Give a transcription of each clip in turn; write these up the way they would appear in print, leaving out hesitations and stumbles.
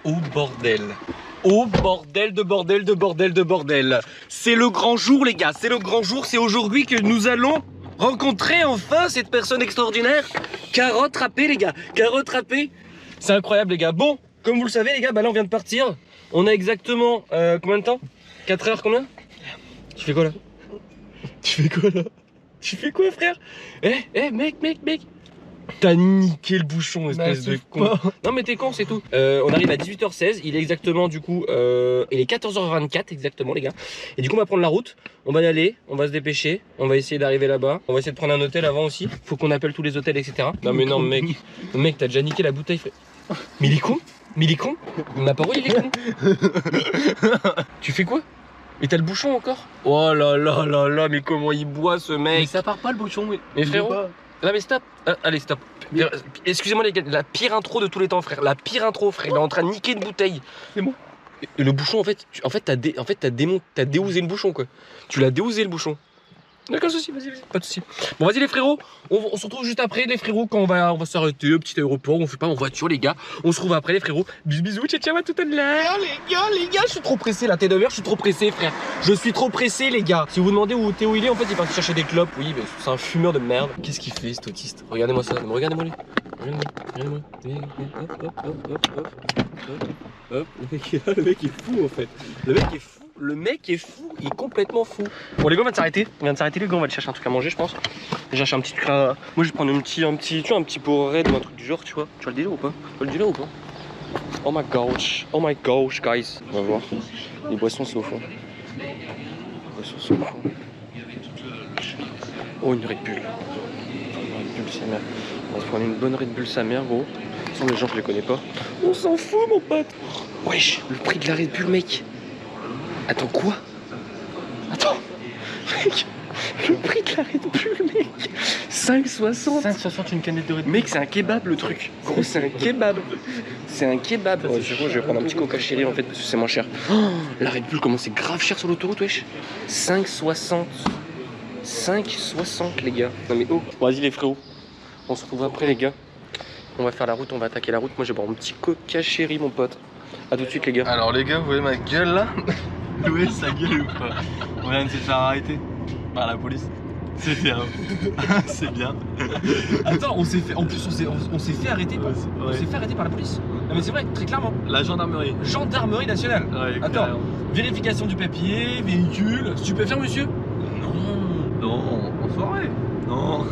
Oh bordel. Oh bordel de bordel de bordel de bordel. C'est le grand jour les gars, c'est le grand jour, c'est aujourd'hui que nous allons rencontrer enfin cette personne extraordinaire. Carotte râpée les gars, carotte râpée. C'est incroyable les gars. Bon, comme vous le savez les gars, bah là on vient de partir. On a exactement combien de temps? 4 heures combien? Tu fais quoi là? Tu fais quoi là? Tu fais quoi frère? Mec. T'as niqué le bouchon, espèce de con. Non mais t'es con, c'est tout. On arrive à 18h16, il est exactement du coup, il est 14h24 exactement les gars. Et du coup on va prendre la route, on va y aller, on va se dépêcher, on va essayer d'arriver là-bas. On va essayer de prendre un hôtel avant aussi, faut qu'on appelle tous les hôtels etc. Non mais non mec, t'as déjà niqué la bouteille frère. Mais il est con, ma parole il est con. Tu fais quoi? Et t'as le bouchon encore? Oh là là là là, mais comment il boit ce mec? Mais ça part pas le bouchon, mais frérot. Là mais stop, allez stop. Excusez-moi les gars, la pire intro de tous les temps frère, la pire intro frère, il est en train de niquer une bouteille. C'est moi. Et le bouchon en fait, t'as déousé le bouchon quoi. Tu l'as déousé le bouchon. D'accord, souci, vas-y, pas de soucis. Bon vas-y les frérots, on se retrouve juste après les frérots quand on va s'arrêter au petit aéroport, on fait pas en voiture les gars. On se retrouve après les frérots. Bisous, ciao à tout à l'heure. Les gars, je suis trop pressé là, t'es de l'heure, je suis trop pressé frère. Je suis trop pressé les gars. Si vous demandez où Théo il est, en fait il est parti chercher des clopes. Oui, mais c'est un fumeur de merde. Qu'est-ce qu'il fait cet autiste? Regardez-moi ça, regardez-moi lui. Regardez-moi. Hop. Le mec est fou en fait. Le mec est fou, il est complètement fou. Bon les gars on vient de s'arrêter les gars, on va aller chercher un truc à manger je pense. Je vais chercher un petit truc là. Moi je vais prendre un petit Powerade ou un truc du genre tu vois. Tu vois le délire ou pas? Oh my gosh guys. On va voir. Les boissons c'est au fond. Oh une Red Bull. Sa mère. On va se prendre une bonne Red Bull sa mère gros. Sans les gens je les connais pas. On s'en fout mon pote. Wesh, le prix de la Red Bull mec. Attends quoi? Attends mec, le prix de la Red Bull mec, 5,60. 5,60 une canette de Red Bull. Mec c'est un kebab le truc. Gros c'est un kebab. C'est un kebab. Oh, je vais prendre un petit coca chéri en fait parce que c'est moins cher. Oh, la Red Bull comment c'est grave cher sur l'autoroute wesh. 5,60. 5,60 les gars. Non mais oh. Bon, vas-y les frérots. On se retrouve après les gars. On va faire la route, on va attaquer la route. Moi je vais boire un petit coca chéri mon pote. A tout de suite les gars. Alors les gars, vous voyez ma gueule là? Oui, sa gueule ou pas? On vient de se faire arrêter par la police. C'est bien. C'est bien. Attends, on s'est fait arrêter. On s'est fait arrêter par la police. Non mais c'est vrai, très clairement. La gendarmerie. Gendarmerie nationale. Ouais, attends, clairement. Vérification du papier, véhicule. Stupéfiant monsieur? Non, en soirée. Non.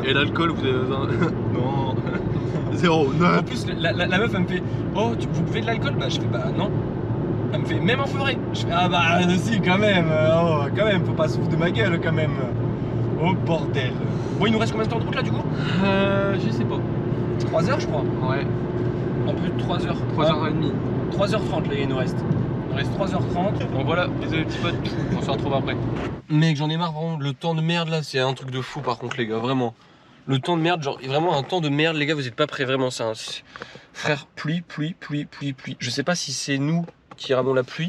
Et l'alcool, vous avez besoin? Non. 0, 9. En plus, la meuf elle me fait oh, vous buvez de l'alcool? Bah je fais bah non. Elle me fait même en forêt. Je fais ah bah si quand même, faut pas se foutre de ma gueule quand même. Oh bordel. Bon il nous reste combien de temps de route là du coup? Je sais pas. 3 heures je crois. Ouais. En plus de 3 heures. 3h30. 3h30 les gars il nous reste. Il nous reste 3h30. Donc voilà, désolé petits potes, on se retrouve après. Mec j'en ai marre vraiment, le temps de merde là c'est un truc de fou par contre les gars, vraiment. Le temps de merde, genre vraiment un temps de merde les gars, vous êtes pas prêts vraiment ça. Frère, pluie. Je sais pas si c'est nous qui ramons la pluie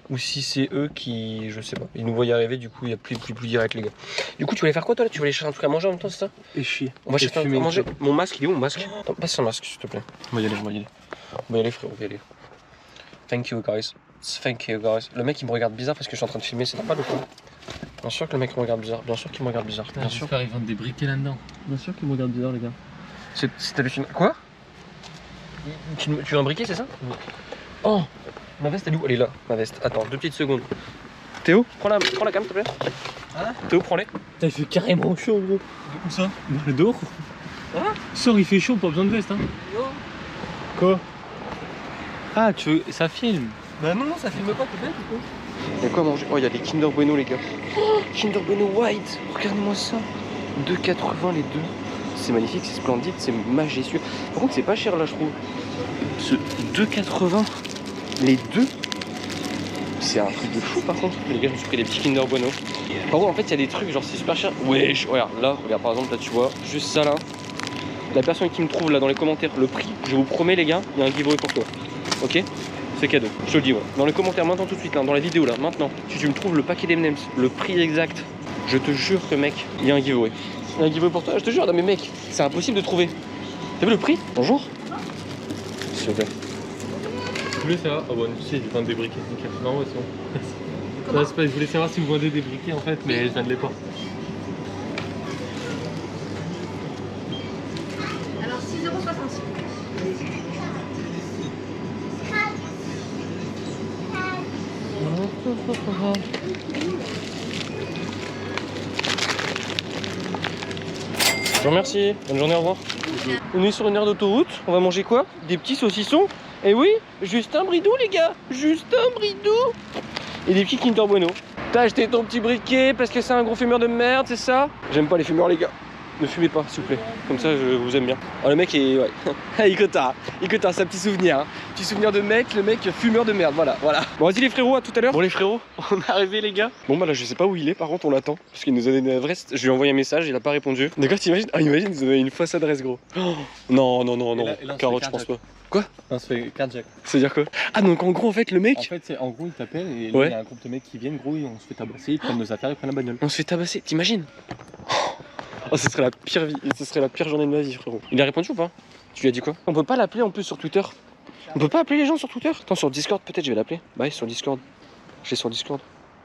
ou si c'est eux qui, je sais pas. Ils nous voient y arriver, du coup il y a pluie direct les gars. Du coup tu voulais faire quoi toi là? Tu voulais chercher un truc à manger en même temps c'est ça? Et chier. On va chercher un truc à manger. Mon masque il est où mon masque? Attends, passe un masque s'il te plaît. On va y aller frérot, on va y aller. Thank you guys. Le mec il me regarde bizarre parce que je suis en train de filmer, c'est normal ou quoi? Bien sûr que le mec me regarde bizarre, bien sûr qu'il me regarde bizarre. Bien sûr. J'espère qu'ils vendent des briquets là-dedans. Bien sûr qu'il me regarde bizarre les gars. C'est hallucinant. Quoi? Tu veux un briquet c'est ça? Oh, ma veste elle est où? Elle est là, ma veste. Attends, 2 petites secondes. Théo, prends la cam s'il te plaît. Hein? Théo, prends-les. Il fait carrément chaud gros. Où ça? Dehors. Hein? Sors, il fait chaud, pas besoin de veste hein. Non. Quoi? Ah tu veux, ça filme? Bah non, ça filme pas, t'es bête ou quoi? Il y a quoi à manger? Oh, il y a des Kinder Bueno les gars. Oh, Kinder Bueno White. Regardez-moi ça. 2,80 les deux. C'est magnifique, c'est splendide, c'est majestueux. Par contre, c'est pas cher là, je trouve. Ce 2,80 les deux. C'est un truc de fou par contre. Les gars, je me suis pris des petits Kinder Bueno. Par contre, en fait, il y a des trucs genre c'est super cher. Ouais, regarde là, par exemple, là tu vois, juste ça là. La personne qui me trouve là dans les commentaires, le prix, je vous promets les gars, il y a un giveaway pour toi. Ok? C'est cadeau, je te le dis ouais. Dans les commentaires maintenant tout de suite là, dans la vidéo là, maintenant, si tu me trouves le paquet d'M&M's, le prix exact, je te jure que mec, il y a un giveaway. Il y a un giveaway pour toi, je te jure, non mais mec, c'est impossible de trouver. T'as vu le prix? Bonjour. S'il te plaît. Je voulais savoir. Ah bon, tu sais, ils vendent des briquets. Nickel. Non, ouais, c'est bon. Non, c'est pas, je voulais savoir si vous vendez des briquets en fait, mais ça ne l'est pas. Alors 6,66 €. Je vous remercie, bonne journée, au revoir. On est sur une aire d'autoroute, on va manger quoi? Des petits saucissons? Eh oui, Justin Bridou les gars, Justin Bridou. Et des petits Kinder Bueno. T'as acheté ton petit briquet parce que c'est un gros fumeur de merde, c'est ça? J'aime pas les fumeurs les gars. Ne fumez pas s'il vous plaît, comme ça je vous aime bien. Oh le mec est... ouais. Ikota, c'est un petit souvenir. Hein. Petit souvenir de mec, le mec fumeur de merde, voilà. Bon vas-y les frérots, à tout à l'heure. Bon les frérots, on est arrivé les gars. Bon bah là je sais pas où il est, par contre on l'attend. Parce qu'il nous a donné l'adresse, je lui ai envoyé un message, il a pas répondu. D'accord, t'imagines? Ah imagine, il nous a donné une fausse adresse gros. Oh, non, Carotte je pense pas. Quoi? On se fait carjack. C'est-à-dire quoi? Ah donc en gros en fait le mec... En fait, c'est en gros, ils t'appellent et là, Ouais. il y a un groupe de mecs qui viennent, gros, et on se fait tabasser, ils prennent nos affaires, ils prennent la bagnole. On se fait tabasser, t'imagines? Oh, ce serait la pire vie, ce serait la pire journée de ma vie, frérot. Il a répondu ou pas? Tu lui as dit quoi? On peut pas l'appeler en plus sur Twitter. On peut pas appeler les gens sur Twitter? Attends, sur Discord peut-être, je vais l'appeler. Bah oui, sur Discord. Je l'ai sur Discord.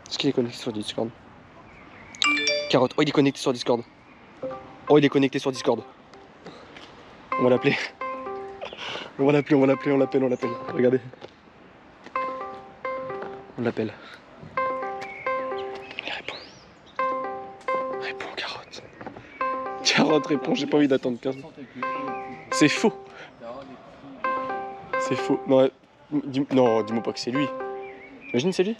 Est-ce qu'il est connecté sur Discord? Carotte. Oh, il est connecté sur Discord. Oh, il est connecté sur Discord. On va l'appeler. On l'appelle. Regardez. On l'appelle. Il répond. Réponds, Carotte. Carotte répond, j'ai pas envie d'attendre 15 minutes. C'est faux. C'est faux. Non, dis-moi pas que c'est lui. Imagine c'est lui.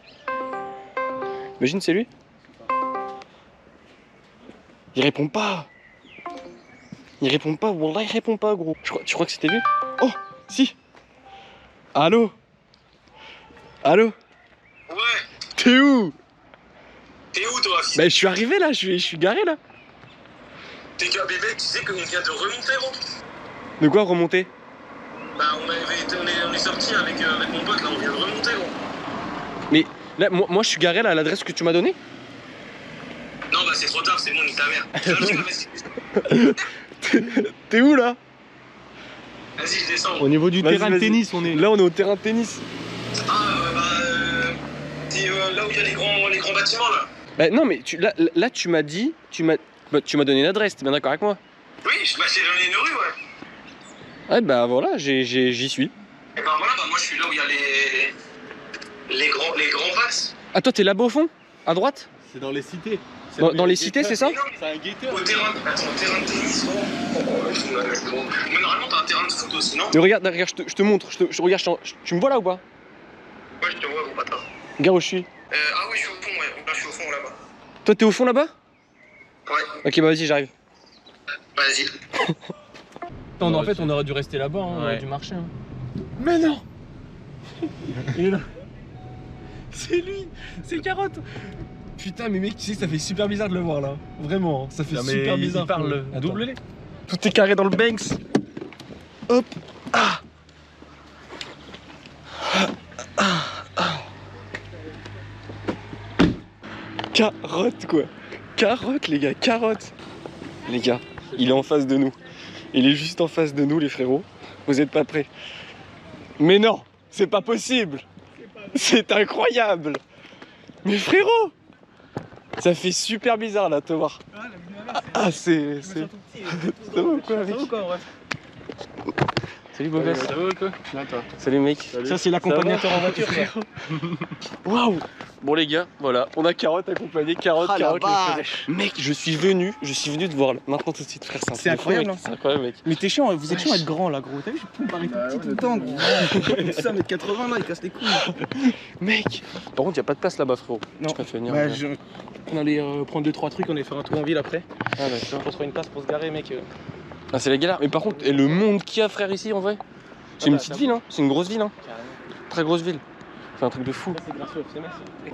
Imagine c'est lui. Il répond pas. Wallah il répond pas gros. Tu crois que c'était lui? Oh, si. Allô? Ouais, T'es où? t'es où toi, fils? Bah je suis arrivé là, je suis garé là. T'es gars, bébé, tu sais qu'on vient de remonter, gros? De quoi remonter? Bah, on est sorti avec mon pote, là, on vient de remonter, gros. Mais là, moi je suis garé là à l'adresse que tu m'as donnée. Non, bah, c'est trop tard, c'est bon, nique ta mère. T'es où là? Vas-y, je descends. Au niveau du Vas-y, terrain de vas-y. tennis, on est. Là on est au terrain de tennis. T'es là où il y a les grands bâtiments, là. Bah non mais là tu m'as dit, tu m'as donné une adresse, t'es bien d'accord avec moi? Oui, bah, c'est donné une rue, ouais. Ouais bah voilà, j'y suis. Et bah, voilà, bah, moi, je suis là où il y a les grands passes. Ah toi t'es là-bas au fond? À droite? C'est dans les cités. Dans les cités c'est ça? C'est un guetteur. Au terrain de tennis, gros. Mais normalement, t'as un terrain de foot aussi, non? Mais regarde, je te montre, regarde, tu me vois là ou pas? Ouais, je te vois, gros bâtard. Regarde où je suis. Ah oui, je suis au fond, ouais. Là, je suis au fond, là-bas. Toi t'es au fond là-bas? Ouais, Ok bah vas-y j'arrive. vas-y. En fait, on aurait dû rester là-bas, hein, on aurait dû marcher. Hein. Mais non. Il est là. C'est lui, c'est Carotte. Putain mais mec tu sais ça fait super bizarre de le voir là. Vraiment, ça fait super bizarre. Il parle Attends. double. Tout est carré dans le Banks. Hop. Ah. Carotte quoi. Carotte les gars, carotte. Les gars, il est en face de nous. Il est juste en face de nous les frérots. Vous êtes pas prêts? Mais non, c'est pas possible. C'est incroyable. Mais frérot, ça fait super bizarre là de te voir. Ah c'est... Ça va ou quoi mec? Salut beau gosse. Ça va ou quoi? Salut mec. Ça, c'est l'accompagnateur en voiture. Waouh. Bon les gars, voilà, on a Carotte accompagné, Carotte, Ah, la Carotte. vache. Mec, je suis venu te voir là. Maintenant tout de suite frère, C'est incroyable, mec. C'est incroyable mec. Mais t'es chiant, vous êtes chiant à être grand là, gros. T'as vu, je me parais tout petit tout le temps, gros. Ça, 1m80 là, il casse les couilles. Mec, par contre, y a pas de place là-bas frérot. Non. Je préfère venir. Bah, on allait prendre 2-3 trucs, on allait faire un tour en ville après. Ah d'accord. On se trouve une place pour se garer, mec. Ah c'est la galère. Mais par contre, et le monde qu'il y a frère ici en vrai. C'est une petite ville hein, c'est une grosse ville hein. Très grosse ville. C'est un truc de fou. C'est grâce au FCMS.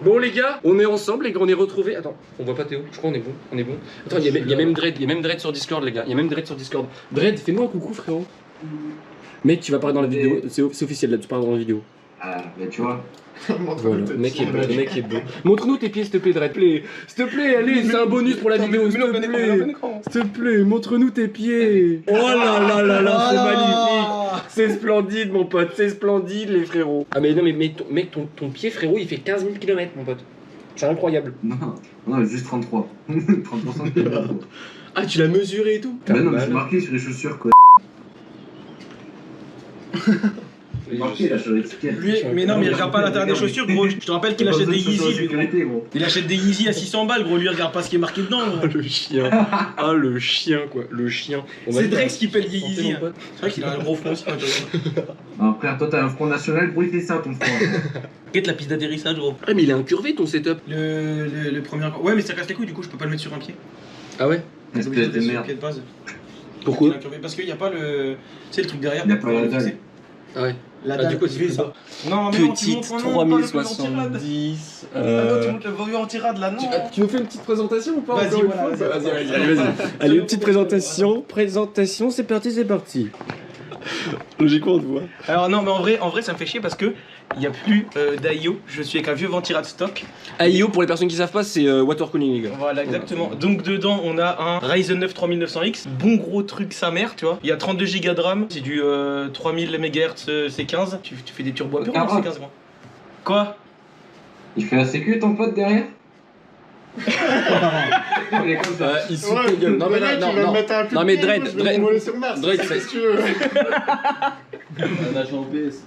Bon les gars, on est ensemble les gars, on est retrouvés. Attends, on voit pas Théo, je crois on est bon, Attends, il y a même Dread, sur Discord les gars, Dread, fais-moi un coucou frérot. Mec, tu vas parler dans la vidéo, c'est officiel là, tu parles dans la vidéo. Ah, mais tu vois. Voilà, le mec est beau. Montre-nous tes pieds s'il te plaît Dread, s'il te plaît, allez, c'est un bonus pour la vidéo, s'il te plaît. S'il te plaît, montre-nous tes pieds. Oh là là là là, c'est magnifique. C'est splendide, mon pote, c'est splendide, les frérots. Ah, mais non, mais mec, ton pied, frérot, il fait 15 000 km, mon pote. C'est incroyable. Non, juste 33. 30% de kilomètres. Ah, tu l'as mesuré et tout? Bah non, mais c'est marqué sur les chaussures, quoi. C'est marqué là sur l'étiquette. Lui, mais non, mais il regarde pas l'intérieur des chaussures, gros. Je te rappelle qu'il achète des Yeezy, lui, gros. Il achète des Yeezy à 600 balles, gros. Lui, il regarde pas ce qui est marqué dedans, gros. Ah, le chien. Ah, le chien, quoi. Le chien. C'est Drex qui paye les Yeezy. C'est vrai qu'il a un gros front aussi. Ah, frère, toi, t'as un front national, gros, il fait ça, ton front. Quête la piste d'atterrissage, gros. Ah, mais il est incurvé, ton setup. Le premier. Ouais, mais ça casse les couilles, du coup, je peux pas le mettre sur un pied. Ah ouais? Espèce de merde. Pied de base. Pourquoi? Parce qu'il y a pas le. Tu sais, le truc derrière. Il y a pas la dalle. Ah ouais. La Ah, dalle, du coup, c'est ça. ça. Non, mais non, tu Petite montres pas le voyant en tirade. 3070. Ah non, tu montres le voyant en tirade là, non. Tu nous fais une petite présentation ou pas? Vas-y, encore une voilà, fois vas-y. Allez, une petite présentation. Présentation, c'est parti. Logiquement, on te voit. Alors non, mais en vrai, ça me fait chier parce que il y a plus d'AIO. Je suis avec un vieux ventirad stock. AIO, pour les personnes qui savent pas, c'est water cooling, les gars. Voilà, exactement. Donc dedans, on a un Ryzen 9 3900X, bon gros truc sa mère, tu vois. Il y a 32 Go de RAM, c'est du 3000 MHz C15. Tu fais des turbos à pur ou C15 moi. Quoi? Il fait la sécu, ton pote, derrière? Il est comme ça. Il se fout de ta gueule. Non, mais là, non. Non, mais Dredd, On a joué en PS.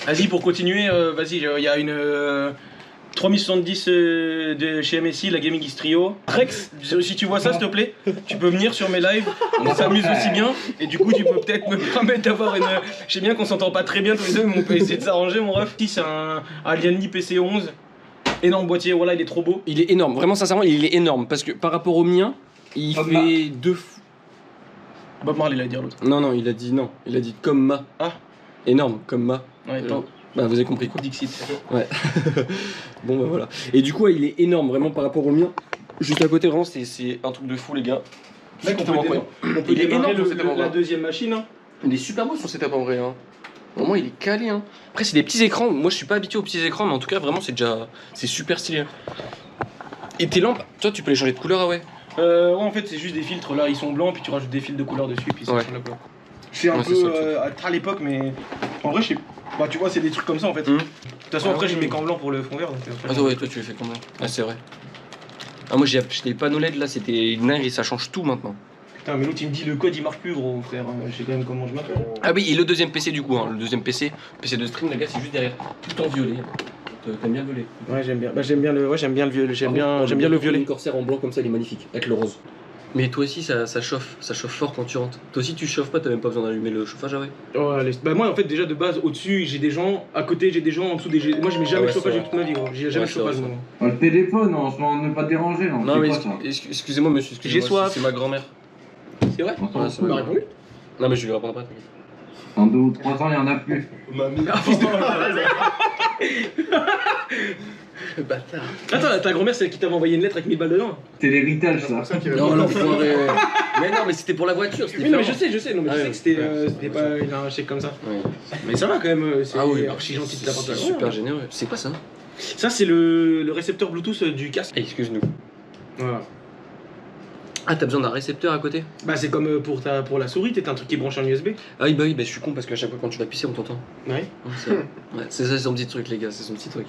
Vas-y, pour continuer, vas-y, il y a une 3070 de chez MSI, la Gaming X Trio. Rex, si tu vois ça, s'il te plaît, tu peux venir sur mes lives, on s'amuse aussi bien. Et du coup, tu peux peut-être me permettre d'avoir une. Je sais bien qu'on s'entend pas très bien tous les deux, mais on peut essayer de s'arranger, mon ref. Si c'est un Alienly PC11, énorme boîtier, voilà, il est trop beau. Il est énorme, vraiment, sincèrement, il est énorme. Parce que par rapport au mien, il fait deux fois. Bob Marley, il allait dire l'autre. Non, il a dit non. Il a dit comme ma. Ah. Énorme, comme ma. Ouais, pas. Bah, vous avez compris quoi. Dixit. Ouais. Bon, bah voilà. Et du coup, ouais, il est énorme, vraiment, par rapport au mien. Juste à côté, vraiment, c'est un truc de fou, les gars. Mec, on peut Il est démarrer énorme, son setup, en la vrai. deuxième machine. Hein. Il est super beau son setup en vrai. Hein. Vraiment, il est calé. Hein. Après, c'est des petits écrans. Moi, je suis pas habitué aux petits écrans, mais en tout cas, vraiment, c'est super stylé. Et tes lampes, toi, tu peux les changer de couleur, ah ouais? Ouais, en fait, c'est juste des filtres. Là, ils sont blancs, puis tu rajoutes des fils de couleur dessus, puis c'est sur la couleur. Je suis un Ouais, peu c'est ça, à l'époque, mais en vrai, je sais. Bah, tu vois, c'est des trucs comme ça en fait. De toute façon, après, j'ai mes camps blancs pour le fond vert. Donc, Ah, ouais, toi, tu les fais comment? Ah, c'est vrai. Ah, moi, j'ai acheté les panneaux LED là, c'était une dingue et ça change tout maintenant. Putain, mais l'autre, il me dit le code il marche plus, gros frère. Je sais quand même comment je m'appelle. Ah, oui, et le deuxième PC du coup, hein. Le deuxième PC de stream, les gars, c'est juste derrière. Tout en violet. T'aimes bien le violet? Ouais, j'aime bien. Bah, j'aime bien le violet. J'aime bien le violet. Une corsaire en blanc comme ça, il est magnifique, avec le rose. Mais toi aussi, ça chauffe fort quand tu rentres. Toi aussi, tu chauffes pas, t'as même pas besoin d'allumer le chauffage, ah ouais? Bah, moi, en fait, déjà de base, au-dessus, j'ai des gens, à côté, j'ai des gens, en dessous, moi, je mets jamais Ah ouais, de chauffage c'est de toute ma vie, gros. J'ai jamais de chauffage, moi. Le téléphone, on ne pas déranger, non? Non, mais pas ça. excusez-moi, monsieur, J'ai soif. c'est ma grand-mère. C'est vrai? Ouais, c'est Tu m'as vrai. répondu? Non, mais je lui répondrai pas, t'inquiète. Dans 2 ou 3 ans, il y en a plus. Bâtard. Attends, ta grand-mère, c'est elle qui t'avait envoyé une lettre avec 1000 balles dedans? C'est l'héritage, ça. Non, l'enfoiré. Mais non, mais c'était pour la voiture, c'était Oui, non, mais différent. je sais, non, mais Ah je sais ouais. que c'était pas un chèque comme ça. Ouais. Mais ça va quand même, c'est Ah oui, archi gentil de ta part. c'est super généreux. C'est quoi ça? Ça, c'est le récepteur Bluetooth du casque. Excuse-nous. Voilà. Ah, t'as besoin d'un récepteur à côté? Bah, c'est comme pour la souris, t'as un truc qui est branché en USB. Ah oui, bah je suis con parce qu'à chaque fois quand tu vas pisser, on t'entend. Ouais. Ouais, c'est ça son petit truc, les gars, c'est son petit truc.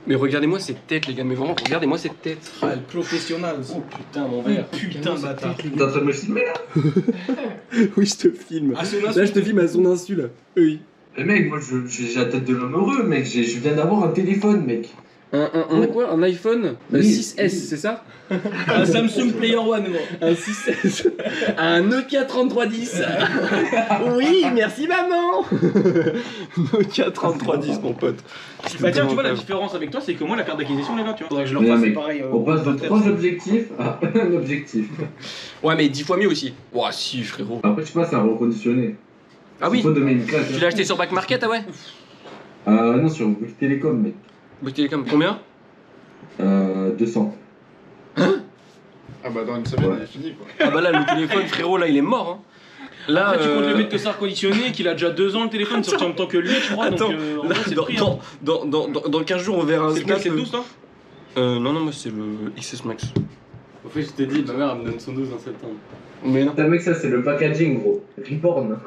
Mais regardez-moi cette tête, les gars, mais vraiment, regardez-moi cette tête. Ah, le professionnel. Oh putain, mon verre. Putain, bâtard. T'es en train de me filmer là? Oui, je te filme. À son insu. Là, je te filme à son insu, là. Oui. Mais mec, moi j'ai la tête de l'homme heureux, mec. Je viens d'avoir un téléphone, mec. On a quoi? Un iPhone Oui. 6S, c'est ça? Un Samsung Player One, gros. Un 6S. Un Nokia 3310. Oui, merci maman. Nokia 3310, mon pote. Bah, tiens, tu vois, la différence avec toi, c'est que moi, la carte d'acquisition, elle est là, tu vois. Faudrait que je leur Ouais, fasse mec, pareil. on passe de 3 objectifs à un objectif. Ouais, mais 10 fois mieux aussi. Ouah, si, frérot. Après, tu passes à reconditionner. Ah oui? Il faut donner une classe. Tu l'as acheté sur Back Market, ah ouais? Non, sur Bouygues Télécom, mec. Bouygues Télécom, combien? 200. Ah bah dans une semaine, Ouais. il est fini quoi. Ah bah là, le téléphone, frérot, là, il est mort. Hein. Là, Après, tu comptes le mettre que ça reconditionné, qu'il a déjà 2 ans le téléphone, sorti en même temps que lui, je crois. Attends, donc, en là, vrai, c'est le prix, hein. dans 15 jours, on verra un C'est lequel, snap. c'est le 12, toi? Non, moi, c'est le XS Max. En fait, je t'ai dit, ma mère elle me donne son 12 en septembre. Mais non. Putain, mec, ça c'est le packaging, gros. Reborn.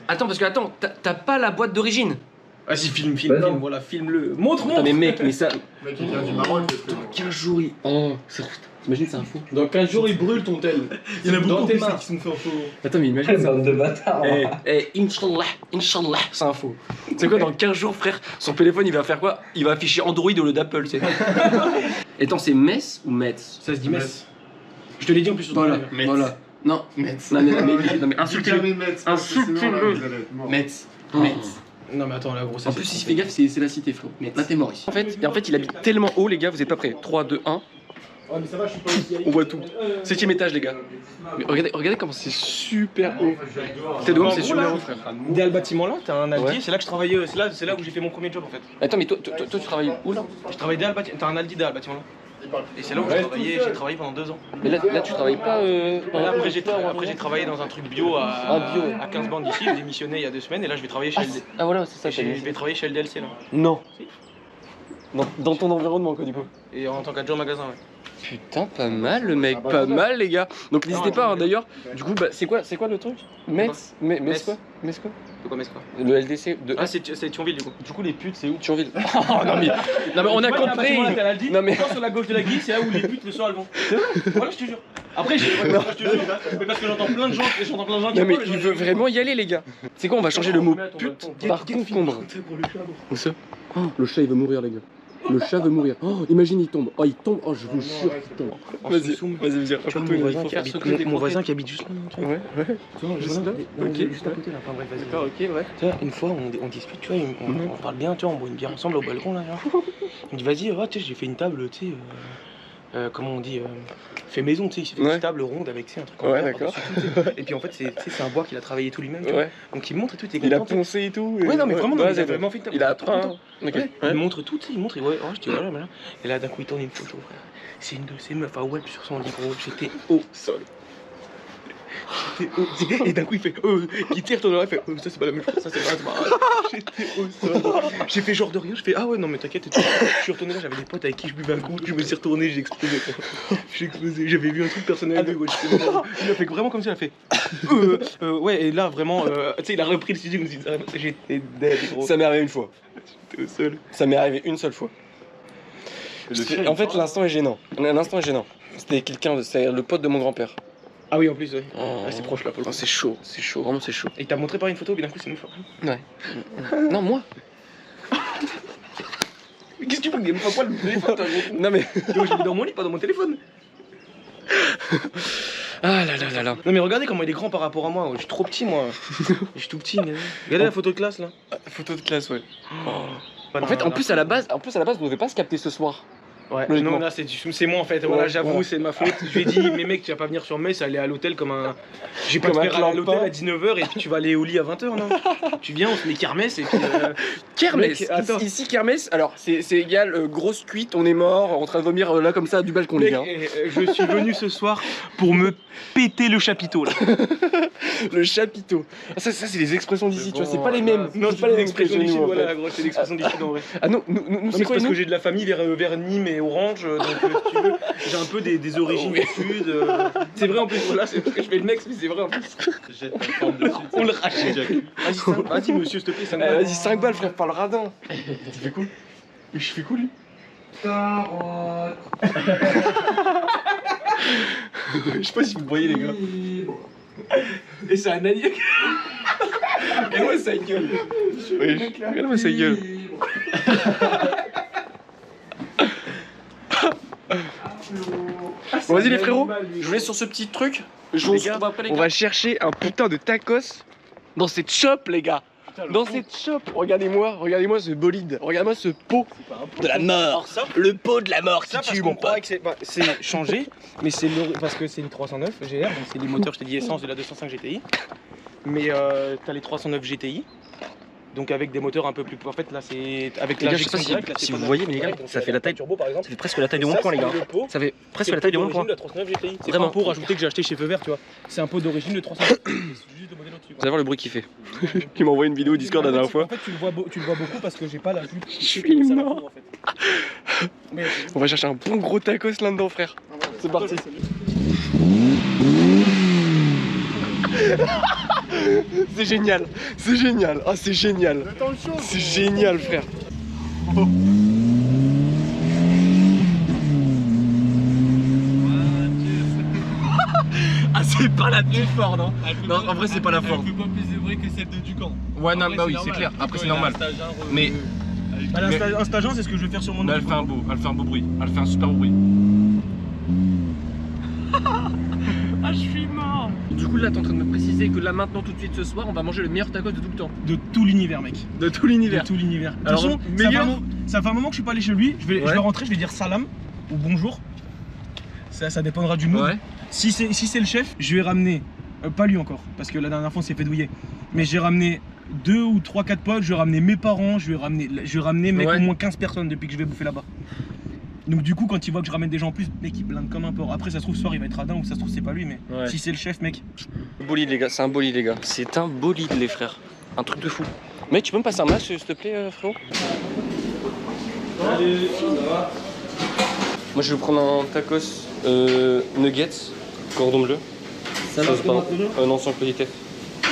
Attends, parce que attends, t'as pas la boîte d'origine. Vas-y, filme, Bah non. voilà, filme-le. Montre-moi. Attends, mais mec, mais ça. Le mec, il vient du Maroc, le frérot. 15 jours, il. Oh, t'imagines, c'est un fou. Dans 15 jours, il brûle ton tel. Il y en a beaucoup qui sont fait en faux. Attends, mais imagine ça. Bande de bâtards. Inch'Allah, Inch'Allah, c'est un faux. Tu sais quoi, dans 15 jours, frère, son téléphone il va faire quoi? Il va afficher Android au lieu d'Apple, tu sais. Et attends, c'est Metz ou Metz? Ça se dit Metz. Je te l'ai dit en plus sur ton Voilà, live. voilà. Non, Metz. non, mais insultez-le. Insulte-le. Metz. Metz. Non, mais attends, la grosse. En plus, si tu fais gaffe, c'est la cité, frérot. Là, t'es mort ici. En fait, il habite tellement haut, les gars, vous êtes pas prêts. 3, 2, 1. Ouais, mais ça va, je suis pas aussi. On voit tout. 7ème étage, les gars. Mais regardez comment c'est super haut. T'es de haut, c'est super haut, frère. Dès le bâtiment là, t'as un Aldi, Ouais. c'est là que je travaillais, c'est là où j'ai fait mon premier job en fait. Attends, mais toi, tu travailles où là? Je travaillais derrière le bâtiment, t'as un Aldi derrière le bâtiment là. Et c'est là où j'ai travaillé pendant 2 ans. Mais là, tu travailles pas. Là, après j'ai travaillé dans un truc bio à 15 bandes d'ici, j'ai démissionné il y a 2 semaines et là je vais travailler chez LD. Ah voilà, c'est ça. Je vais travailler chez LDLC là. Non. Si. Dans ton environnement, quoi, du coup. Et en tant qu'adjoint magasin, ouais. Putain, pas mal le mec, pas mal les gars. Donc n'hésitez pas hein, d'ailleurs. Du coup, bah, c'est quoi le truc? Metz, Metz quoi? Metz quoi? De quoi Metz quoi? Le LDC de. Ah, c'est Thionville du coup. Du coup, les putes, c'est où? Thionville. Oh non mais on a compris. Non, mais- sur la gauche de la grille, c'est là où les putes le soir elles vont. Voilà, je te jure. Après, je te jure, mais parce que j'entends plein de gens qui Non mais parlent, il veut vraiment y aller les gars. C'est quoi? On va changer le mot pute par concombre. Où ça? Oh, le chat il veut mourir les gars. Le chat veut mourir. Oh, imagine il tombe. Oh, il tombe. Oh, je vous jure qu'il tombe. Vas-y, viens. Tu vois, mon voisin qui habite juste là, tu vois. Ouais. Juste là. Ok. Juste à côté là, enfin bref, vas-y. D'accord, ok, ouais. Tu vois, une fois, on discute, tu vois, on parle bien, tu vois, on boit une bière ensemble au balcon là. Genre. Il me dit, vas-y, tu sais, j'ai fait une table, tu sais, comment on dit, fait maison, tu sais, il s'est fait Ouais. une table ronde avec, tu sais, un truc en Ouais, verre d'accord. par-dessus tout, tu sais. Et puis en fait, c'est un bois qu'il a travaillé tout lui-même, tu vois. Ouais. Donc il me montre et tout, t'es Il a content. poncé et tout. Ouais, non, mais vraiment, non, Ouais, il a c'est vraiment fait une table. Il a trop peint. content. Ok. Ouais, Ouais. il me montre tout, tu sais, il montre, et ouais, je dis, voilà, voilà. Et là, d'un coup, il tourne une photo, frère. C'est une de ces meufs à web sur son lit, gros. J'étais au sol. Et d'un coup il fait qui tire ton oreille, il fait ça c'est pas la même chose, ça c'est pas j'étais au sol. J'ai fait genre de rien, je fais ah ouais non mais t'inquiète et tout. Je suis retourné là, j'avais des potes avec qui je buvais un coup, je me suis retourné, j'ai explosé. J'ai explosé, j'avais vu un truc personnel de ouais, il a fait vraiment comme ça, il a fait ouais et là vraiment tu sais il a repris le sujet, j'étais dead gros. Ça m'est arrivé une fois. J'étais au sol. Ça m'est arrivé une seule fois. En fait, l'instant est gênant. L'instant est gênant. C'était quelqu'un, c'est le pote de mon grand-père. Ah oui en plus ouais. Oh. Ouais, c'est proche là pour le coup. C'est chaud, vraiment c'est chaud. Et t'as montré par une photo, mais d'un coup c'est une fois. Ouais. Non, moi. Qu'est-ce que tu veux que pas quoi le téléphone toi, gros. Non mais. Moi je l'ai mis dans mon lit, pas dans mon téléphone. Ah là là là là. Non mais regardez comment il est grand par rapport à moi, je suis trop petit moi. Je suis tout petit. Regardez la photo de classe là. Photo de classe, ouais. En fait, en plus à la base, vous devez pas se capter ce soir. Ouais, logiquement. non là c'est moi en fait, voilà j'avoue voilà. c'est de ma faute. Je lui ai dit mais mec tu vas pas venir sur Metz, aller à l'hôtel comme un... J'ai pas Comme te un faire aller à l'hôtel clampin. à 19h et puis tu vas aller au lit à 20h non. Tu viens, on se met kermesse et puis... Kermesse. Mec, attends. Ici kermesse. Alors c'est égal grosse cuite, on est mort, en train de vomir là comme ça du balcon les Mec, gars. je suis venu ce soir pour me péter le chapiteau là. Le chapiteau. Ah, ça c'est les expressions d'ici, tu vois, c'est bon, pas les mêmes. Non c'est pas les expressions d'ici, d'ici. voilà gros, c'est l'expression d'ici en vrai. Ah non, nous Non, c'est mais quoi parce nous que j'ai de la famille vers Nîmes et Orange, donc si tu veux, j'ai un peu des origines du sud. C'est vrai en plus, voilà, c'est parce que je fais le mec, mais c'est vrai en plus. Jette ta forme dessus. On le rachète. Vas-y monsieur, s'il te plaît, ça me Vas-y 5 balles frère, parle radin. Tu fais cool. Mais je fais cool lui. Je sais pas si vous voyez les gars. Et c'est un allié. Regarde-moi sa gueule. Oui, regarde-moi sa gueule. Bon, vas-y les frérots, je vous laisse sur ce petit truc. Je vous retrouve après les gars. On va chercher un putain de tacos dans cette shop les gars. Dans cette shop, regardez-moi ce bolide, regardez-moi ce pot de la mort, le pot de la mort qui tue mon pote. C'est changé, mais c'est parce que c'est une 309 GR, donc c'est les moteurs, je t'ai dit, essence de la 205 GTI. Mais t'as les 309 GTI, donc avec des moteurs un peu plus. En fait, là, c'est avec Les gars, je sais pas l'injection directe, là, si c'est vous pas voyez, la- mais les gars, donc, ça fait la taille. turbo par exemple. Ça fait presque la taille de mon Ça, poing les c'est gars. le pot. Ça fait presque C'est la taille de le mon pot poing. d'origine de la 309 GTI. C'est Vraiment. pas un pot rajouté que j'ai acheté chez Feu Vert, tu vois. C'est un pot d'origine de 309. C'est juste le modèle au-dessus. Vous allez voir le bruit qu'il fait. Il m'a envoyé une vidéo Discord la dernière fois. En fait, tu le vois beaucoup parce que j'ai pas la jupe. Je suis mort. En fait. Mais On va chercher un bon gros tacos là-dedans frère. Ah ouais, C'est parti. C'est génial, c'est génial, ah c'est génial. C'est génial frère. Ah c'est pas la plus Ford hein. Non en vrai c'est pas la Ford. Elle fait pas plus de bruit que celle de Ducan. Ouais non bah oui c'est clair, après c'est normal. Mais un stagiaire c'est ce que je vais faire sur mon. mais elle fait un beau bruit, elle fait un super beau bruit. Ah je suis mort. Du coup là t'es en train de me préciser que là maintenant tout de suite ce soir on va manger le meilleur tacos de tout le temps. De tout l'univers mec. De tout l'univers. De tout l'univers. De toute Alors, façon, meilleur... ça fait un moment que je suis pas allé chez lui, je vais rentrer, je vais dire salam ou bonjour. Ça dépendra du mood. Ouais. Si c'est le chef, je vais ramener, pas lui encore, parce que la dernière fois on s'est fait douiller. Mais j'ai ramené 2 ou 3, 4 potes, je vais ramener mes parents, je vais ramener mec, au moins 15 personnes depuis que je vais bouffer là-bas. Donc du coup quand il voit que je ramène des gens en plus, mec il blinde comme un porc. Après ça se trouve ce soir il va être radin ou ça se trouve c'est pas lui mais si c'est le chef mec. Bolide les gars, c'est un bolide les gars. C'est un bolide les frères. Un truc de fou. Mec tu peux me passer un masque s'il te plaît frérot? Allez, ça va. Moi je vais prendre un tacos nuggets, cordon bleu. Sauce non sans petit F.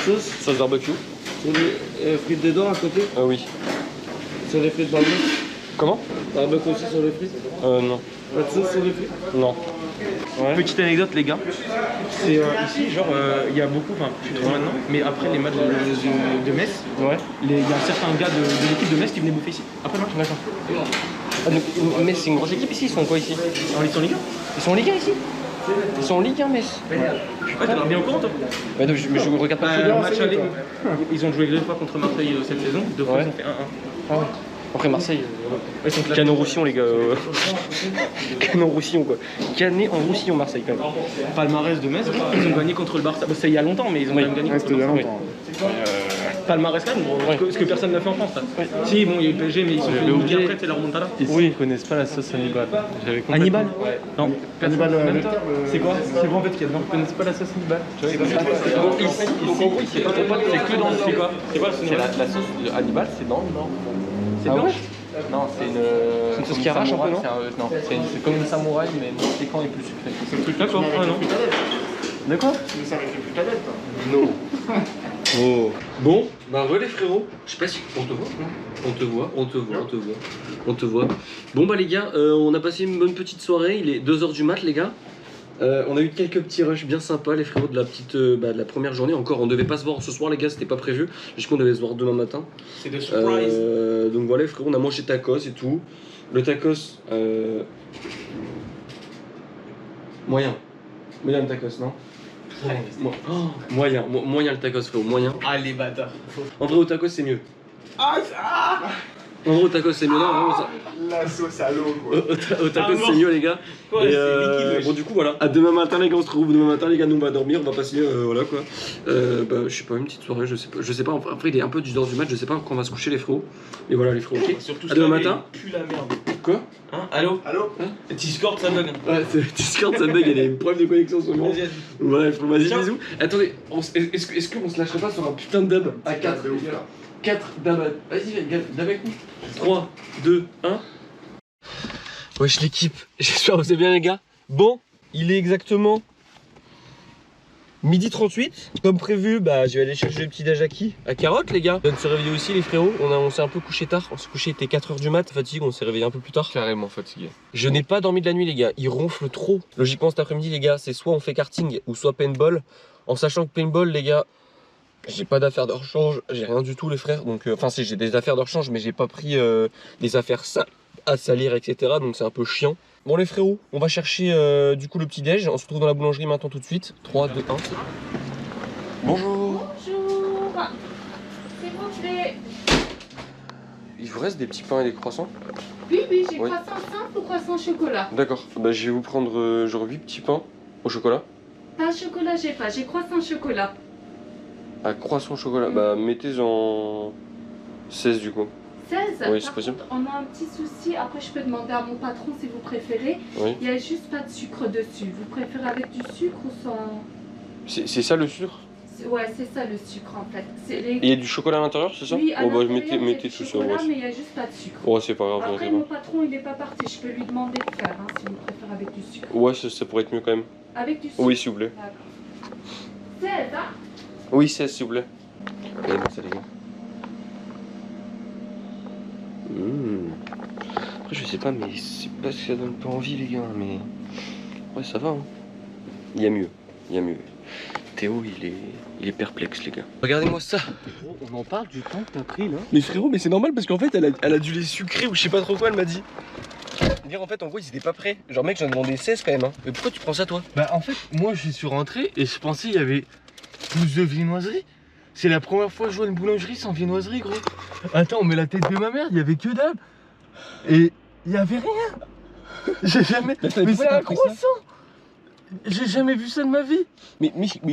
Sauce barbecue. Sur les frites dedans à côté? Oui. Sur les frites barbecue? Comment? Barbecue aussi sur les frites? Non. Pas de sauce sur les frites? Non. Ouais. Petite anecdote les gars. C'est ici genre il y a beaucoup, enfin plus trop maintenant, mais après les matchs de Metz, Ouais. il y a un certain gars de l'équipe de Metz qui venait bouffer ici. Après le match. D'accord. Ah, donc, mais c'est une grosse équipe ici, ils sont quoi ici? Alors ils sont en Ligue 1? Ils sont en Ligue 1 ici? Ils sont en Ligue 1 Metz. Ouais, t'es bien au courant toi? Ouais, donc, mais je regarde pas le foot. Match aller, ils ont joué 2 fois contre Marseille cette saison, 2 fois ils ont fait 1-1. Ah ouais. Après Marseille, Ils sont Canet en Roussillon les gars. Canet en Roussillon quoi. Canet en Roussillon Marseille quand même. palmarès de Metz, ils ont gagné contre le Barça. Bah, c'était il y a longtemps, mais ils ont quand même gagné. C'était il y a longtemps. Palmarès quand même, ce que personne n'a fait en France. Là. Si, bon, il y a eu le PSG, mais ils sont fait oublier après, c'est leur remontada. Oui, ils connaissent pas la sauce Hannibal. Hannibal? Non. Hannibal, C'est quoi? C'est quoi en fait qu'il y a dedans? Ils connaissent pas la sauce Hannibal. Tu vois, ils connaissent pas. Donc ici, c'est que dans le. C'est quoi? C'est quoi C'est la sauce de Hannibal, c'est dans le nord. C'est blanche? Non, c'est une sauce qui arrache un peu, non? Non, c'est comme une samouraï, mais moins piquant et plus sucré. C'est le truc d'accord, non? De quoi? Ça avec le plus adepte. Non. Oh. Bon, bah ouais les frérots. Je sais pas si on te voit. On te voit, on te voit, on te voit, on te voit. Bon bah les gars, on a passé une bonne petite soirée. Il est 2h du mat les gars. On a eu quelques petits rushs bien sympas les frérots de la petite, de la première journée. Encore, on devait pas se voir ce soir les gars, c'était pas prévu. Je qu'on devait se voir demain matin. C'est de surprise. Donc voilà les frérots, on a mangé tacos et tout. Le tacos, moyen. Moyen le tacos, non? Moyen le tacos frérot, moyen. Ah les bâtards. En vrai au tacos c'est mieux. En vrai au tacos c'est mieux, non vraiment ça. La sauce à l'eau quoi. Au tacos c'est mieux les gars. Ouais, Et c'est liquide. bon du coup voilà. À demain matin les gars, on se retrouve demain matin les gars, nous on va dormir, on va passer voilà quoi. Bah je sais pas, une petite soirée, je sais pas, après il est un peu du dehors du match, je sais pas quand on va se coucher les frérots. Et voilà les frérots, ok. Surtout à demain matin. Pue la merde. Quoi? Hein? Allô? Allô? Discord ça bug. Ouais, Discord ça bug, il y a des problèmes de connexion en ce moment. Vas-y. Voilà, vas-y Tiens. bisous. Attendez, est-ce qu'on se lâcherait pas sur un putain de dub à 4 de ouf là. 4 dab. Vas-y, dab avec nous. 3, 2, 1. Wesh l'équipe, j'espère que vous allez bien les gars. Bon, il est exactement midi 38. Comme prévu, bah je vais aller chercher le petit Dajaki à Carotte les gars. On vient de se réveiller aussi les frérots. On s'est un peu couché tard. On s'est couché, il était 4h du mat. Fatigue, on s'est réveillé un peu plus tard. Carrément fatigué. Je n'ai pas dormi de la nuit les gars, il ronfle trop. Logiquement cet après-midi les gars, c'est soit on fait karting ou soit paintball. En sachant que paintball les gars, j'ai pas d'affaires de rechange, j'ai rien du tout les frères. Donc enfin si j'ai des affaires de rechange mais j'ai pas pris des affaires à salir etc. Donc c'est un peu chiant. Bon les frérots, on va chercher du coup le petit déj. On se retrouve dans la boulangerie maintenant tout de suite. 3, 2, 1. Bonjour. Bonjour. S'il vous plaît. Il vous reste des petits pains et des croissants? Oui, j'ai Oui. croissant simple ou croissant au chocolat? D'accord, bah je vais vous prendre genre 8 petits pains au chocolat. Pas chocolat, j'ai pas. J'ai croissant chocolat. À croissant au chocolat, bah mettez-en 16 du coup. 16. Oui, c'est Par possible. contre, on a un petit souci. Après, je peux demander à mon patron si vous préférez. Oui. Il n'y a juste pas de sucre dessus. Vous préférez avec du sucre ou sans? C'est ça le sucre? Ouais, c'est ça le sucre en fait. Et il y a du chocolat à l'intérieur, c'est ça? Oui, à Oh bah l'intérieur, il y a mettez du tout ça. chocolat, Ouais, mais il n'y a juste pas de sucre. ouais c'est pas grave. Après, c'est mon pas. patron, il n'est pas parti. Je peux lui demander de faire, hein, si vous préférez avec du sucre. Ouais, ça pourrait être mieux quand même. Avec du sucre? Oui, s'il vous plaît. D'accord. 16, hein? Oui, 16 s'il vous plaît. Allez, bon, ça les gars. Après, je sais pas, mais c'est pas ce que ça donne pas envie, les gars, mais. Ouais, ça va, hein. Il y a mieux, il y a mieux. Théo, il est perplexe, les gars. Regardez-moi ça. On en parle du temps que t'as pris là. Mais frérot, mais c'est normal parce qu'en fait, elle a du lait sucré ou je sais pas trop quoi, elle m'a dit. Dire en fait, en gros, ils étaient pas prêts. Genre, mec, j'en ai demandé 16 quand même, hein. Mais pourquoi tu prends ça, toi? Bah en fait, moi je suis rentré et je pensais il y avait plus de viennoiserie. C'est la première fois que je vois une boulangerie sans viennoiserie, gros. Attends, on met la tête de ma mère, il y avait que dalle. Et il y avait rien. J'ai jamais. Mais c'est un croissant. J'ai jamais vu ça de ma vie. Mais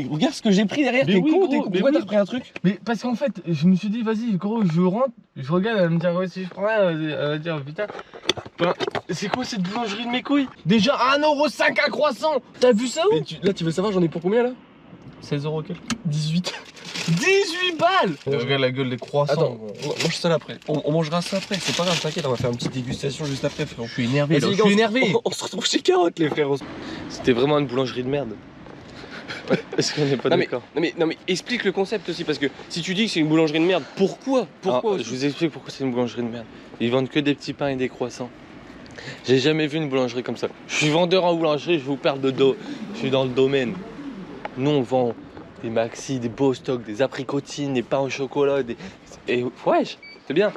regarde ce que j'ai pris derrière, Mais t'es oui, con, gros, t'es con. mais Pourquoi oui. t'as pris un truc? Mais parce qu'en fait, je me suis dit, vas-y, gros, je rentre, je regarde, elle va me dire, ouais, si je prends rien, elle va dire, putain. Ben, c'est quoi cette boulangerie de mes couilles? Déjà 1,5€ un croissant. T'as vu ça où? Mais là, tu veux savoir, j'en ai pour combien là? 16€ quel? 18. 18 balles. Regarde la gueule des croissants. Attends, on mange ça là après. On mangera ça après, c'est pas grave, t'inquiète, on va faire une petite dégustation juste après, frérot. Je suis énervé, là, Vas-y, je suis les gars, énervé. on se retrouve chez Carotte, les frérots. C'était vraiment une boulangerie de merde. Est-ce qu'on n'est pas Non mais, d'accord? non mais explique le concept aussi, parce que si tu dis que c'est une boulangerie de merde, pourquoi? Pourquoi? Je vous explique pourquoi c'est une boulangerie de merde. Ils vendent que des petits pains et des croissants. J'ai jamais vu une boulangerie comme ça. Je suis vendeur en boulangerie, je vous parle de dos. Je suis dans le domaine. Nous on vend des maxi, des beaux stocks, des apricotines, des pains au chocolat, et wesh, c'est bien.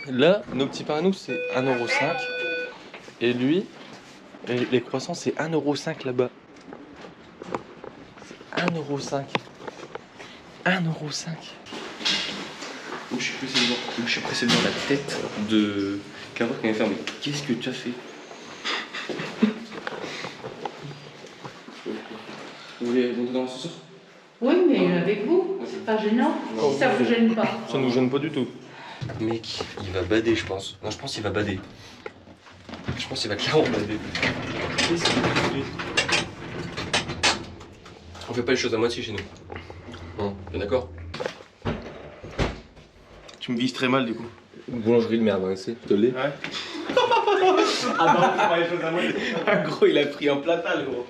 Là, nos petits pains à nous, c'est 1,5€. Et lui, les croissants, c'est 1,5€ là-bas. C'est 1,5€. 1,5€. Je suis pressé de voir la tête de Carotte quand elle fait, mais qu'est-ce que tu as fait? Vous voulez monter dans l'ascenseur? Oui, mais avec vous, c'est pas gênant. Non. Si ça vous gêne pas. Ça nous gêne pas du tout. Mec, il va bader, je pense. Non, je pense qu'il va bader. Je pense qu'il va clairement bader. On fait pas les choses à moitié chez nous. Bon, t'es d'accord? Tu me vises très mal du coup. Une boulangerie de merde, hein, c'est. Je te l'ai. Ouais. Ah non, c'est pas les choses à moi. Ah gros, il a pris un platal gros.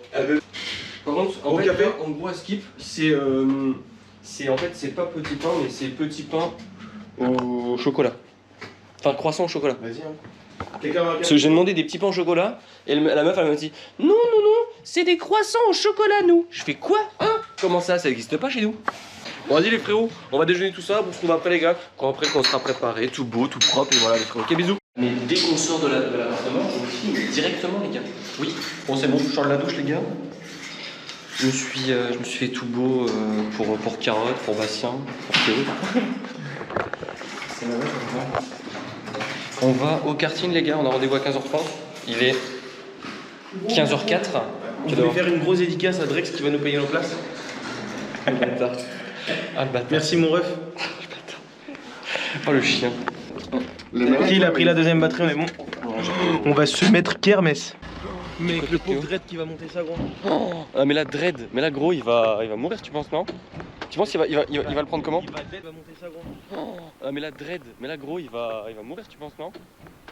Par contre, en fait, là, en gros, à Skip, c'est en fait, c'est pas petit pain, mais c'est petit pain au chocolat. Enfin, croissant au chocolat. Vas-y, hein. Quelqu'un va Parce que j'ai demandé des petits pains au chocolat, et la meuf, elle m'a dit non, c'est des croissants au chocolat, nous. Je fais quoi? Hein? Comment ça? Ça existe pas chez nous? Bon, vas-y, les frérots, on va déjeuner tout ça, on se retrouve après, les gars. Quand on sera préparé, tout beau, tout propre, et voilà, les frérots. Ok, bisous. Mais dès qu'on sort de l'appartement, on filme directement, les gars. Oui, bon, c'est bon, je sors de la douche, les gars. Je me suis fait tout beau pour Carotte, pour Bastien, pour Théo. On va au karting, les gars, on a rendez-vous à 15h30. Il est 15h04. On devait faire une grosse dédicace à Drex qui va nous payer nos places. Ah, le bâtard. Merci mon ref. Oh, le chien. Ok, il a pris la deuxième batterie, on est bon. On va se mettre kermesse. Mec, Le pauvre Dread qui va monter ça gros. Ah, mais là, Dread, gros, il va mourir, tu penses, non? Tu penses qu'il va le prendre comment? Il va monter ça gros. Ah, mais là, Dread, gros, il va mourir, tu penses, non?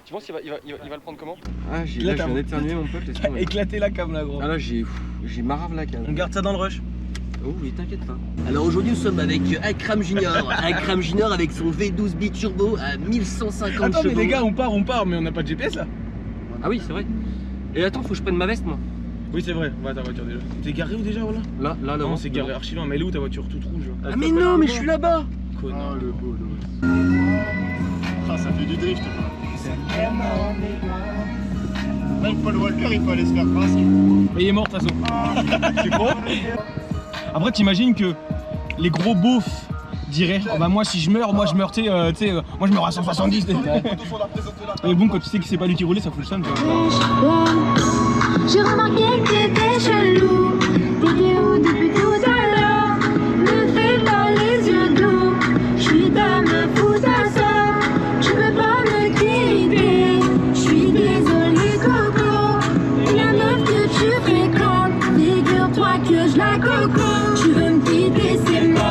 Tu penses qu'il va le prendre comment? Ah, là, je viens d'éternuer, mon pote, laisse tomber. Éclater la cam là gros. Ah là, j'ai marave la cam. On garde ça dans le rush. Oh oui, t'inquiète pas. Alors aujourd'hui nous sommes avec Akram Junior. Akram Junior avec son V12 biturbo à 1150 Attends chevaux. mais les gars on part mais on n'a pas de GPS là. Ah oui c'est vrai. Et attends faut que je prenne ma veste moi. Oui c'est vrai, on va à ta voiture déjà. T'es garé où déjà là? Là Non c'est garé archi loin, mais elle est où ta voiture toute rouge là? Ah mais non mais je suis là-bas. Connard. le beau Ah ça fait du drift Même Paul Walker il peut aller se faire pincer. Mais il est mort de toute façon. Tu crois? Après t'imagines que les gros beaufs diraient oh bah moi si je meurs, moi je meurs moi je meurs à 170. Mais bon quand tu sais que c'est pas lui qui roulait ça fout le seum. J'ai remarqué que t'étais chelou. T'étais où depuis tout à l'heure? Me fais pas les yeux doux. J'suis ta meuf ou ta soeur. Tu peux pas me quitter. J'suis désolée Coco. La meuf que tu fréquentes, figure-toi que je la coco. Tu veux me quitter c'est mort.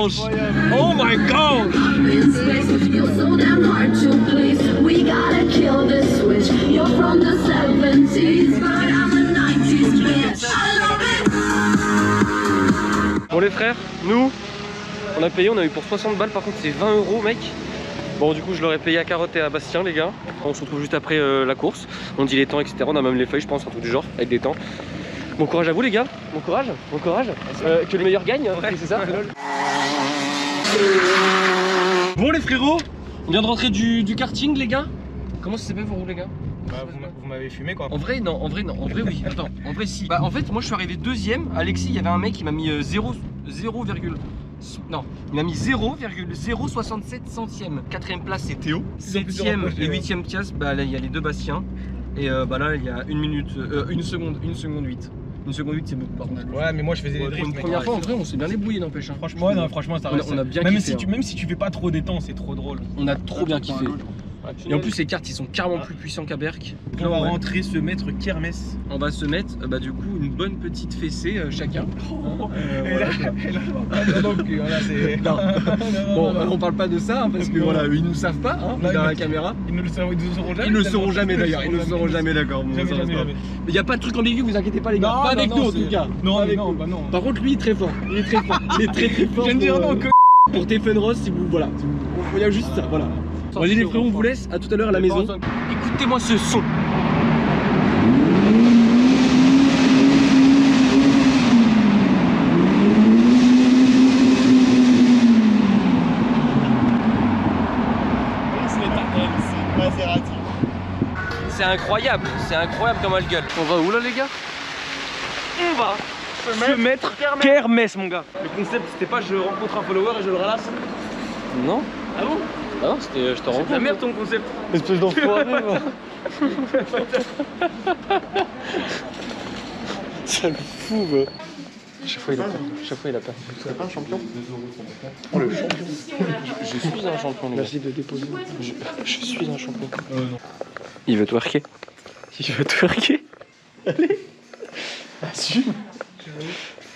gosh! Oh my gosh! This place feels so damn hard to please. We gotta kill this switch. You're from the 70s, but I'm a 90s bitch. I love it. Bon les frères, nous, on a payé, on a eu pour 60 balles, par contre c'est 20 € mec. Bon du coup je l'aurais payé à Carotte et à Bastien les gars. On se retrouve juste après la course. On dit les temps etc, on a même les feuilles je pense, un truc du genre, avec des temps. Bon courage à vous les gars, bon courage, bon courage. Que le meilleur gagne, ouais, c'est ça. Bon les frérots, on vient de rentrer du karting les gars. Comment ça s'appelle pour vous les gars? Bah, vous m'avez fumé quoi. En vrai non, en vrai oui, attends, en vrai si. Bah en fait moi je suis arrivé deuxième, Alexis il y avait un mec qui m'a mis 0, non, il m'a mis 0,067 centièmes. Quatrième place c'est Théo, 7ème et 8ème place, bah là il y a les deux Bastien. Et bah là il y a 1 seconde 8. 1 seconde 8 c'est beaucoup par contre. Ouais mais moi je faisais des drifts. Une première fois en vrai on s'est bien débrouillé n'empêche. Hein. Franchement, ouais, non, franchement ça reste. On a bien même kiffé. Même si tu fais pas trop des temps, c'est trop drôle. On a trop bien kiffé. Et en plus les cartes ils sont carrément plus puissants qu'à Berck. On va rentrer se mettre kermesse. On va se mettre bah du coup une bonne petite fessée chacun. Bon on parle pas de ça hein, parce que voilà ils nous savent pas hein, derrière la caméra. Ils ne le sauront jamais. Ils ne le sauront jamais d'ailleurs. Ils ne le sauront jamais d'accord. Jamais. Il y a pas de truc ambigu, vous inquiétez pas les gars. Non, pas avec non, nous en tout cas. Non, bah non. Par contre lui il est très fort. Il est très fort. Il est très fort. Je viens de dire non que pour tes fun Ross si vous voilà. Il y a juste ça voilà. Vas-y les frérots on vous laisse, à tout à l'heure à la maison. Écoutez-moi ce son. C'est incroyable comme elle gueule. On va où là les gars? On va se mettre kermesse mon gars. Le concept c'était pas je rencontre un follower et je le ralasse. Non. Ah bon? Ah non, c'était je te rencontre. C'est la merde ton concept. Espèce d'enfoiré moi. Ça le fout va. Chaque fois il a peur. C'est pas un champion? Oh le champion. Je suis un champion les gars. Merci de déposer. Je suis un champion. Non. Il veut twerker. Allez. Assume.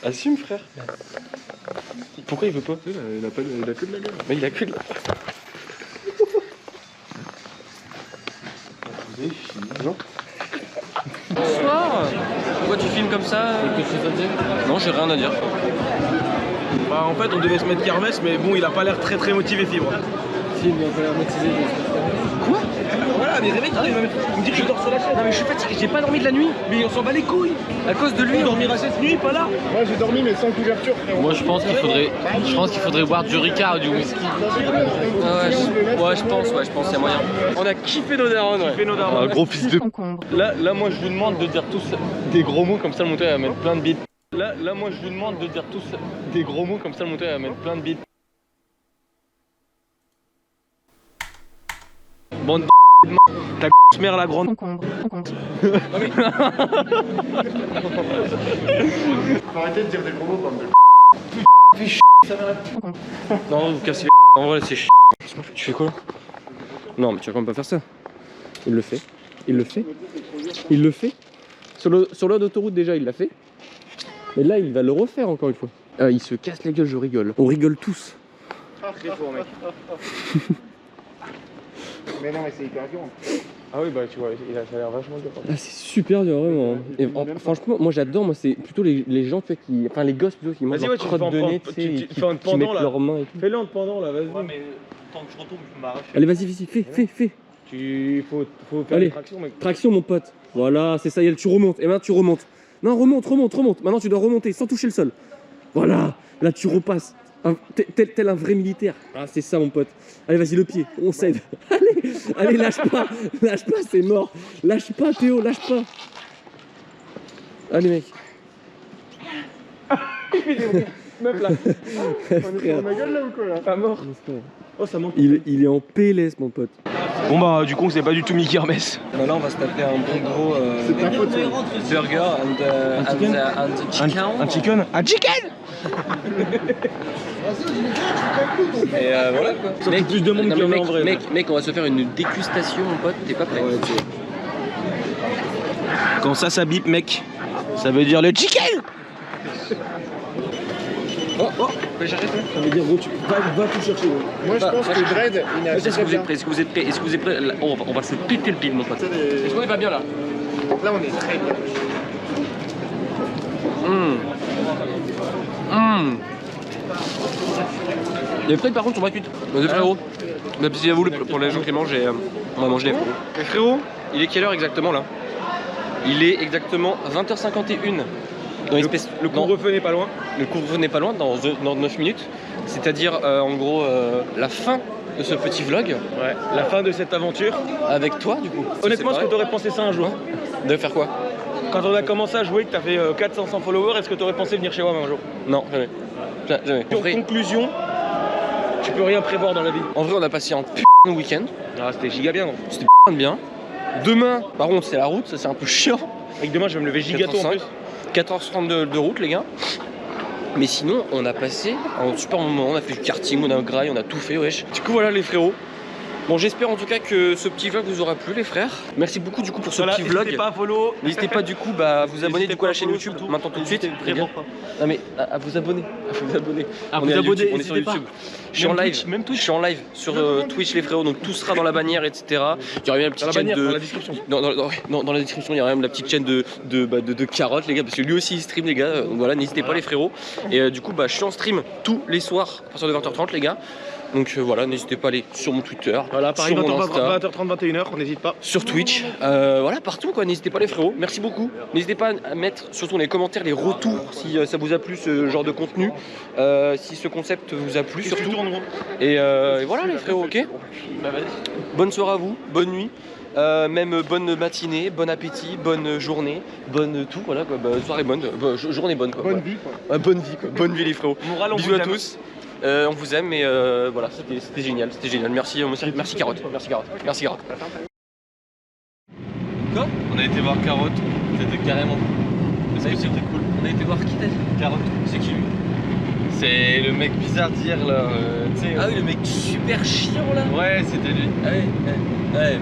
Assume frère. Pourquoi il veut pas? Il a que de la gueule. Mais il a que de la gueule. Bonsoir. Pourquoi tu filmes comme ça? Quelque chose à dire? Non, j'ai rien à dire. Bah en fait on devait se mettre kermesse mais bon il a pas l'air très motivé Fibre. Fibre il a pas l'air motivé. Quoi? Voilà mais réveille-toi, il me dit que je dors sur la chaise. Non mais je suis fatigué, j'ai pas dormi de la nuit. Mais on s'en bat les couilles. À cause de lui, on dormira cette nuit, pas là. Moi j'ai dormi mais sans couverture. Moi je pense qu'il faudrait boire du Ricard ou du whisky. Ah ouais, je pense qu'il y a moyen. On a kiffé nos darons, Un gros fils de... Là moi je vous demande de dire tous des gros mots comme ça le monteur va mettre plein de bits. Là moi je vous demande de dire tous des gros mots comme ça le monteur va mettre plein de bits. Bande de ta mère la grande. Faut arrêter de dire des gros mots bande de Non, vous cassez les en vrai c'est chiant. Tu fais quoi? Non mais tu vas quand même pas faire ça. Il le fait. Sur l'heure d'autoroute déjà il l'a fait. Mais là il va le refaire encore une fois. Il se casse la gueule, je rigole. On rigole tous. Très fort mec. Mais non mais c'est hyper dur. Ah oui bah tu vois, ça a l'air vachement dur. Ah, c'est super dur vraiment. Et franchement moi j'adore, moi c'est plutôt les gens tu sais, qui... Enfin les gosses plutôt qui mangent leur crotte de nez, qui mettent leurs mains et tout. Fais-le en te pendant là, vas-y. Ouais mais tant que je retombe je m'arrache. Allez vas-y, fais. Il faut faire Allez, une traction mec. traction mon pote. Voilà, c'est ça, tu remontes. Et maintenant tu remontes. Non, remonte. Maintenant tu dois remonter sans toucher le sol. Voilà, là tu repasses. Tel un vrai militaire. Ah c'est ça mon pote. Allez vas-y le pied, on s'aide. Allez lâche pas, c'est mort. Lâche pas Théo, lâche pas. Allez mec. Meuf là. On est sur ma gueule là ou quoi là? Pas mort. Oh ça manque. Il est en PLS mon pote. Bon bah du coup c'est pas du tout Mickey Hermès. Bah là on va se taper un bon gros burger and chicken. Un chicken. Et voilà quoi. Mec, plus de monde qu'il y en a en vrai. Mec, on va se faire une dégustation mon pote, t'es pas prêt? Ouais, quand ça bip mec, ça veut dire le chicken. Oh peux chercher toi? Ça veut dire gros, tu va tout chercher. Moi je pense que Dread, il a Est-ce que vous êtes prêts? Est-ce que vous êtes prêts? Est-ce que vous êtes prêts? Là, on va se péter le pile mon pote. Est-ce qu'on est pas bien là? Là on est très bien. Les frites par contre sont pas cuites. Les frérots. Même si vous pour les gens qui mangent, on va manger les frérots. Les frérots, il est quelle heure exactement là? Il est exactement 20h51. Le couvre-feu n'est pas loin. Le couvre-feu n'est pas loin, dans 9 minutes. C'est-à-dire en gros la fin de ce petit vlog. Ouais, la fin de cette aventure. Avec toi du coup. Honnêtement, est-ce que t'aurais pensé ça un jour? De faire quoi? Quand on a commencé à jouer, que t'as fait 400-500 followers, est-ce que t'aurais pensé venir chez moi un jour? Non, jamais. Jamais. En conclusion, tu peux rien prévoir dans la vie. En vrai, on a passé un week-end. Ah, c'était giga bien. C'était bien. Demain, par contre, c'est la route, ça c'est un peu chiant. Et demain, je vais me lever giga tôt en plus. 4h30 de route, les gars. Mais sinon, on a passé un super moment. On a fait du karting, on a graille, on a tout fait, wesh. Du coup, voilà les frérots. Bon, j'espère en tout cas que ce petit vlog vous aura plu, les frères. Merci beaucoup du coup pour ce petit vlog. N'hésitez pas à follow. N'hésitez pas du coup à vous abonner du coup à la chaîne YouTube maintenant tout de suite. Vraiment pas. Non mais à vous abonner, À vous abonner, on est sur YouTube. Je suis en live, même Twitch. Je suis en live sur Twitch les frérots, donc tout sera dans la bannière, etc. Il y aura même la petite chaîne dans la description. Dans la description, il y aura même la petite chaîne de Carotte, les gars, parce que lui aussi il stream, les gars. Donc voilà, n'hésitez pas les frérots. Et du coup, je suis en stream tous les soirs à partir de 20h30, les gars. Donc voilà, n'hésitez pas à aller sur mon Twitter, voilà, pareil, sur mon Insta, 20h30, 21h, on n'hésite pas. sur Twitch, voilà, partout quoi, n'hésitez pas les frérots, merci beaucoup. N'hésitez pas à mettre surtout dans les commentaires les retours si ça vous a plu ce genre de contenu, si ce concept vous a plu surtout. Et voilà les frérots, ok. Bonne soirée à vous, bonne nuit. Même bonne matinée, bon appétit, bonne journée, bonne tout, voilà quoi, soirée bonne, journée bonne quoi. Bonne vie quoi. Bonne vie quoi, bonne vie les frérots. Moral, on Bisous vous à aime. tous. On vous aime et voilà, c'était génial, c'était génial. Merci Carotte, merci Carotte, merci Carotte. Quoi? On a été voir Carotte, c'était carrément cool. Est-ce que c'était cool? On a été voir qui t'as dit? Carotte. C'est qui lui? C'est le mec bizarre d'hier là, tu sais. Ah oui, le mec super chiant là. Ouais, c'était lui. Ah ouais.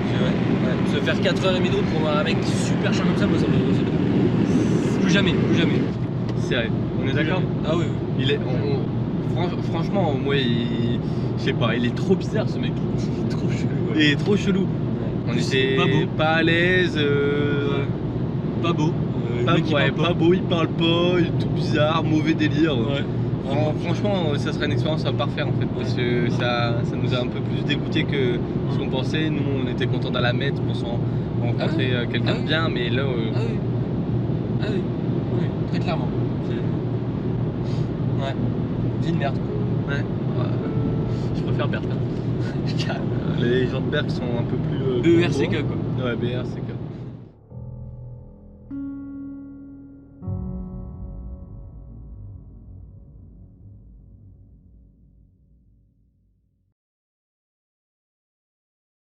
Se faire 4h30 de route pour voir un mec super chiant comme ça, moi ça me... Plus jamais. C'est vrai, on est d'accord? Ah oui. Il est... franchement, moi, je sais pas, il est trop bizarre ce mec. Il est trop chelou. Ouais. Il est trop chelou. On était pas à l'aise. Pas beau. Pas beau, il parle pas, il est tout bizarre, mauvais délire. Ouais. Franchement, ça serait une expérience à pas refaire en fait, parce que ça nous a un peu plus dégoûté que ce qu'on pensait. Nous, on était contents d'aller à la mettre pour rencontrer quelqu'un de bien, mais là. Ah oui, très clairement. Ouais, vie de merde. Ouais. Je préfère Bertha. Les gens de Berck sont un peu plus. BERCK quoi. Ouais, BERCK.